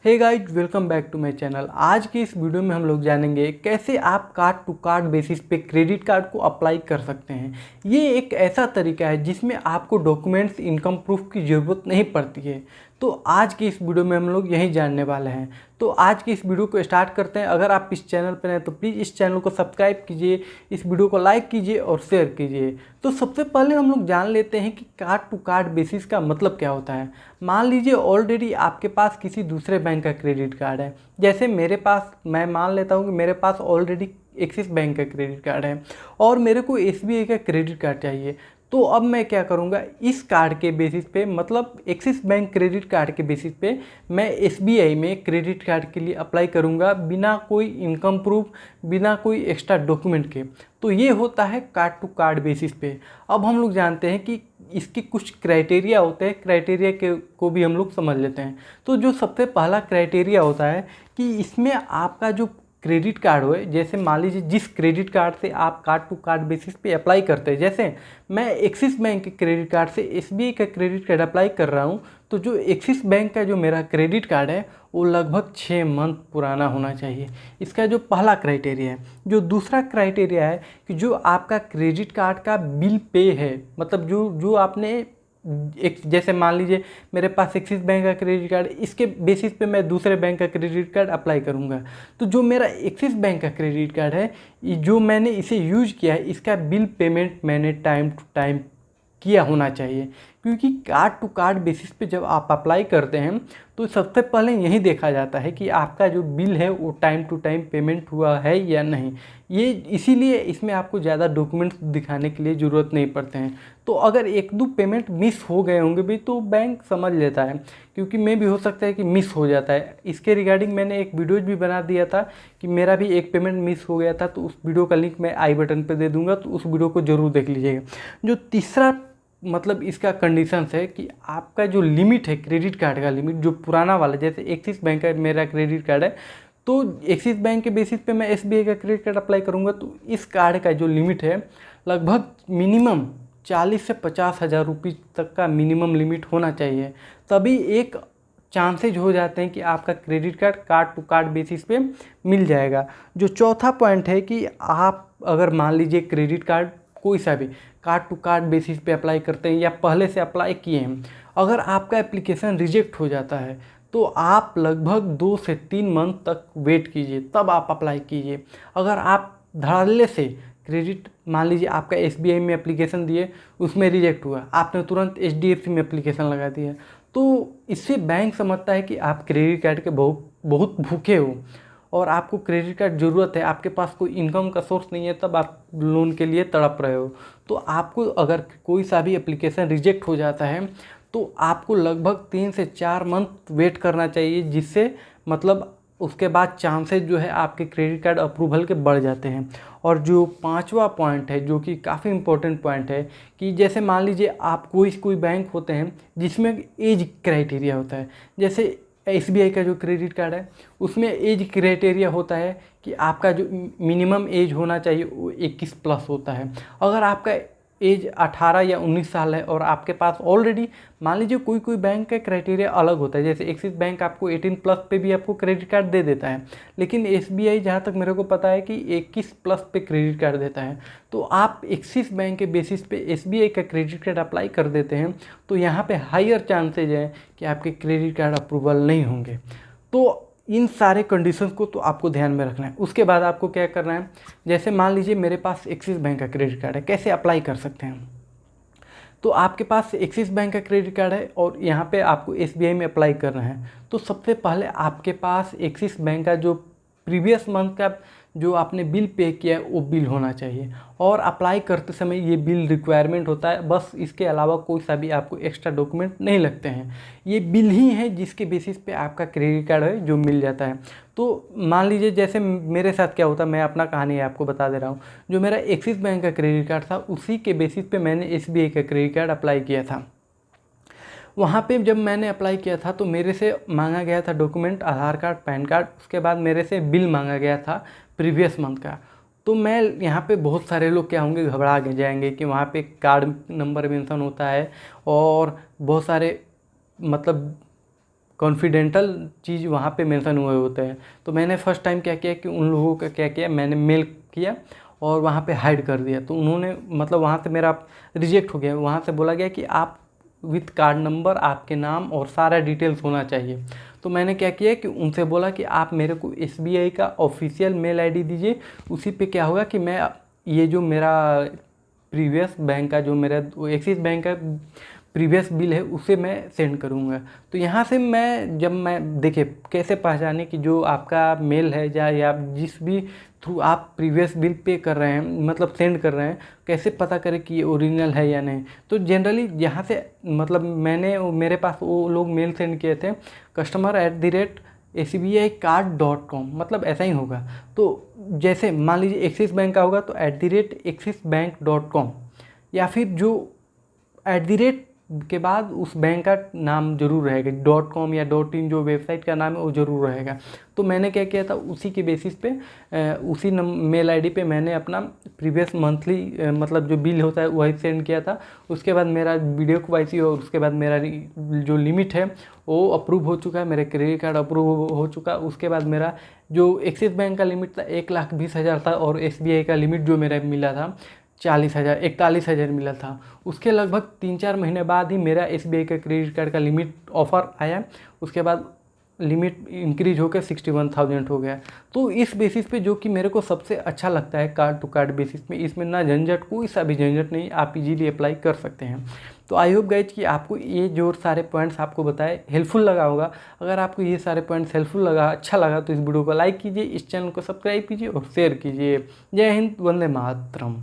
Hey guys, welcome back to my channel. आज की इस वीडियो में हम लोग जानेंगे कैसे आप कार्ड टू कार्ड बेसिस पे क्रेडिट कार्ड को अप्लाई कर सकते हैं। ये एक ऐसा तरीका है जिसमें आपको डॉक्यूमेंट्स, इनकम प्रूफ की ज़रूरत नहीं पड़ती है। तो आज की इस वीडियो में हम लोग यही जानने वाले हैं। तो आज की इस वीडियो को स्टार्ट करते हैं। अगर आप इस चैनल पर हैं तो प्लीज़ इस चैनल को सब्सक्राइब कीजिए, इस वीडियो को लाइक कीजिए और शेयर कीजिए। तो सबसे पहले हम लोग जान लेते हैं कि कार्ड टू कार्ड बेसिस का मतलब क्या होता है। मान लीजिए ऑलरेडी आपके पास किसी दूसरे बैंक का क्रेडिट कार्ड है। जैसे मेरे पास, मैं मान लेता हूँ कि मेरे पास ऑलरेडी एक्सिस बैंक का क्रेडिट कार्ड है और मेरे को एसबीआई का क्रेडिट कार्ड चाहिए। तो अब मैं क्या करूँगा, इस कार्ड के बेसिस पे, मतलब एक्सिस बैंक क्रेडिट कार्ड के बेसिस पे मैं एसबीआई में क्रेडिट कार्ड के लिए अप्लाई करूँगा बिना कोई इनकम प्रूफ, बिना कोई एक्स्ट्रा डॉक्यूमेंट के। तो ये होता है कार्ड टू कार्ड बेसिस पे। अब हम लोग जानते हैं कि इसके कुछ क्राइटेरिया होते हैं, क्राइटेरिया के को भी हम लोग समझ लेते हैं। तो जो सबसे पहला क्राइटेरिया होता है कि इसमें आपका जो क्रेडिट कार्ड हो, जैसे मान लीजिए जिस क्रेडिट कार्ड से आप कार्ड टू कार्ड बेसिस पे अप्लाई करते हैं, जैसे मैं एक्सिस बैंक के क्रेडिट कार्ड से एसबीआई का क्रेडिट कार्ड अप्लाई कर रहा हूँ, तो जो एक्सिस बैंक का जो मेरा क्रेडिट कार्ड है वो लगभग 6 मंथ पुराना होना चाहिए। इसका जो पहला क्राइटेरिया है। जो दूसरा क्राइटेरिया है कि जो आपका क्रेडिट कार्ड का बिल पे है, मतलब जो आपने एक, जैसे मान लीजिए मेरे पास एक्सिस बैंक का क्रेडिट कार्ड, इसके बेसिस पे मैं दूसरे बैंक का क्रेडिट कार्ड अप्लाई करूंगा। तो जो मेरा एक्सिस बैंक का क्रेडिट कार्ड है, जो मैंने इसे यूज़ किया है, इसका बिल पेमेंट मैंने टाइम टू टाइम किया होना चाहिए। क्योंकि कार्ड टू कार्ड बेसिस पे जब आप अप्लाई करते हैं तो सबसे पहले यही देखा जाता है कि आपका जो बिल है वो टाइम टू टाइम पेमेंट हुआ है या नहीं। ये इसीलिए इसमें आपको ज़्यादा डॉक्यूमेंट्स दिखाने के लिए ज़रूरत नहीं पड़ते हैं। तो अगर एक दो पेमेंट मिस हो गए होंगे भी तो बैंक समझ लेता है, क्योंकि मैं भी हो सकता है कि मिस हो जाता है। इसके रिगार्डिंग मैंने एक वीडियोज भी बना दिया था कि मेरा भी एक पेमेंट मिस हो गया था, तो उस वीडियो का लिंक मैं आई बटन पर दे दूँगा, तो उस वीडियो को ज़रूर देख लीजिएगा। जो तीसरा मतलब इसका कंडीशंस है कि आपका जो लिमिट है, क्रेडिट कार्ड का लिमिट जो पुराना वाला, जैसे एक्सिस बैंक का मेरा क्रेडिट कार्ड है, तो एक्सिस बैंक के बेसिस पे मैं एसबीआई का क्रेडिट कार्ड अप्लाई करूँगा, तो इस कार्ड का जो लिमिट है लगभग मिनिमम 40 से 50 हज़ार रुपये तक का मिनिमम लिमिट होना चाहिए। तभी एक चांसेज हो जाते हैं कि आपका credit card card to card basis पे मिल जाएगा। जो चौथा पॉइंट है कि आप अगर मान लीजिए क्रेडिट कार्ड कोई सा भी कार्ड टू कार्ड बेसिस पे अप्लाई करते हैं या पहले से अप्लाई किए हैं, अगर आपका एप्लीकेशन रिजेक्ट हो जाता है तो आप लगभग 2 से 3 मंथ तक वेट कीजिए, तब आप अप्लाई कीजिए। अगर आप धड़ल्ले से क्रेडिट, मान लीजिए आपका एसबीआई में एप्लीकेशन दिए, उसमें रिजेक्ट हुआ, आपने तुरंत एचडीएफसी में एप्लीकेशन लगा दिया, तो इससे बैंक समझता है कि आप क्रेडिट कार्ड के बहुत भूखे हो और आपको क्रेडिट कार्ड ज़रूरत है, आपके पास कोई इनकम का सोर्स नहीं है, तब आप लोन के लिए तड़प रहे हो। तो आपको अगर कोई सा भी एप्लीकेशन रिजेक्ट हो जाता है तो आपको लगभग 3 से 4 मंथ वेट करना चाहिए, जिससे मतलब उसके बाद चांसेस जो है आपके क्रेडिट कार्ड अप्रूवल के बढ़ जाते हैं। और जो पांचवा पॉइंट है, जो कि काफ़ी इंपॉर्टेंट पॉइंट है, कि जैसे मान लीजिए आप कोई बैंक होते हैं जिसमें एज क्राइटेरिया होता है। जैसे एसबीआई का जो क्रेडिट कार्ड है उसमें एज क्राइटेरिया होता है कि आपका जो मिनिमम एज होना चाहिए वो 21 प्लस होता है। अगर आपका एज 18 या 19 साल है और आपके पास ऑलरेडी, मान लीजिए कोई बैंक का क्राइटेरिया अलग होता है, जैसे एक्सिस बैंक आपको 18 प्लस पे भी आपको क्रेडिट कार्ड दे देता है, लेकिन एसबीआई जहाँ तक मेरे को पता है कि 21 प्लस पे क्रेडिट कार्ड देता है। तो आप एक्सिस बैंक के बेसिस पे एसबीआई का क्रेडिट कार्ड अप्लाई कर देते हैं तो यहाँ पे हायर चांसेज है कि आपके क्रेडिट कार्ड अप्रूवल नहीं होंगे। तो इन सारे कंडीशंस को तो आपको ध्यान में रखना है। उसके बाद आपको क्या करना है, जैसे मान लीजिए मेरे पास एक्सिस बैंक का क्रेडिट कार्ड है, कैसे अप्लाई कर सकते हैं। तो आपके पास एक्सिस बैंक का क्रेडिट कार्ड है और यहाँ पे आपको एसबीआई में अप्लाई करना है। तो सबसे पहले आपके पास एक्सिस बैंक का जो प्रीवियस मंथ का जो आपने बिल पे किया है वो बिल होना चाहिए, और अप्लाई करते समय ये बिल रिक्वायरमेंट होता है, बस इसके अलावा कोई सा भी आपको एक्स्ट्रा डॉक्यूमेंट नहीं लगते हैं। ये बिल ही है जिसके बेसिस पे आपका क्रेडिट कार्ड है जो मिल जाता है। तो मान लीजिए जैसे मेरे साथ क्या होता है, मैं अपना कहानी आपको बता दे रहा हूँ। जो मेरा एक्सिस बैंक का क्रेडिट कार्ड था उसी के बेसिस पे मैंने एसबीआई का क्रेडिट कार्ड अप्लाई किया था। वहाँ पे जब मैंने अप्लाई किया था तो मेरे से मांगा गया था डॉक्यूमेंट, आधार कार्ड, पैन कार्ड, उसके बाद मेरे से बिल मांगा गया था प्रीवियस मंथ का। तो मैं यहाँ पे, बहुत सारे लोग क्या होंगे, घबरा जाएंगे कि वहाँ पे कार्ड नंबर मेंशन होता है और बहुत सारे मतलब कॉन्फिडेंटल चीज़ वहाँ पे मेंशन हुए होते हैं। तो मैंने फर्स्ट टाइम क्या किया कि उन लोगों का क्या किया, मैंने मेल किया और वहाँ पे हाइड कर दिया। तो उन्होंने मतलब वहाँ से मेरा रिजेक्ट हो गया। वहाँ से बोला गया कि आप विथ कार्ड नंबर आपके नाम और सारा डिटेल्स होना चाहिए। तो मैंने क्या किया कि उनसे बोला कि आप मेरे को SBI का ऑफिशियल मेल ID दीजिए। उसी पे क्या होगा कि मैं ये जो मेरा प्रीवियस बैंक का जो मेरा एक्सिस बैंक का प्रीवियस बिल है उसे मैं सेंड करूँगा। तो यहाँ से मैं जब मैं देखिए कैसे पहचाने कि जो आपका मेल है या आप जिस भी थ्रू आप प्रीवियस बिल पे कर रहे हैं मतलब सेंड कर रहे हैं, कैसे पता करें कि ये ओरिजिनल है या नहीं। तो जनरली यहाँ से मतलब मेरे पास वो लोग मेल सेंड किए थे customer@sbicard.com मतलब ऐसा ही होगा। तो जैसे मान लीजिए एक्सिस बैंक का होगा तो @axisbank.com या फिर जो @ के बाद उस बैंक का नाम जरूर रहेगा, .com या .in जो वेबसाइट का नाम है वो ज़रूर रहेगा। तो मैंने क्या किया था उसी के बेसिस पे उसी मेल ID पे मैंने अपना प्रीवियस मंथली मतलब जो बिल होता है वही सेंड किया था। उसके बाद मेरा वीडियो KYC और उसके बाद मेरा जो लिमिट है वो अप्रूव हो चुका है, मेरे क्रेडिट कार्ड अप्रूव हो चुका। उसके बाद मेरा जो एक्सिस बैंक का लिमिट था 1,20,000 था और SBI का लिमिट जो मेरा मिला था 41,000 मिला था। उसके लगभग 3-4 महीने बाद ही मेरा SBI का क्रेडिट कार्ड का लिमिट ऑफ़र आया। उसके बाद लिमिट इंक्रीज होकर 61,000 हो गया। तो इस बेसिस पे जो कि मेरे को सबसे अच्छा लगता है कार्ड टू कार्ड बेसिस में, इसमें ना झंझट, कोई सा भी झंझट नहीं, आप इजीली अप्लाई कर सकते हैं। तो आई होप गाइज कि आपको ये जो सारे पॉइंट्स आपको बताए हेल्पफुल लगा होगा। अगर आपको ये सारे पॉइंट्स हेल्पफुल लगा, अच्छा लगा तो इस वीडियो को लाइक कीजिए, इस चैनल को सब्सक्राइब कीजिए और शेयर कीजिए। जय हिंद, वंदे मातरम।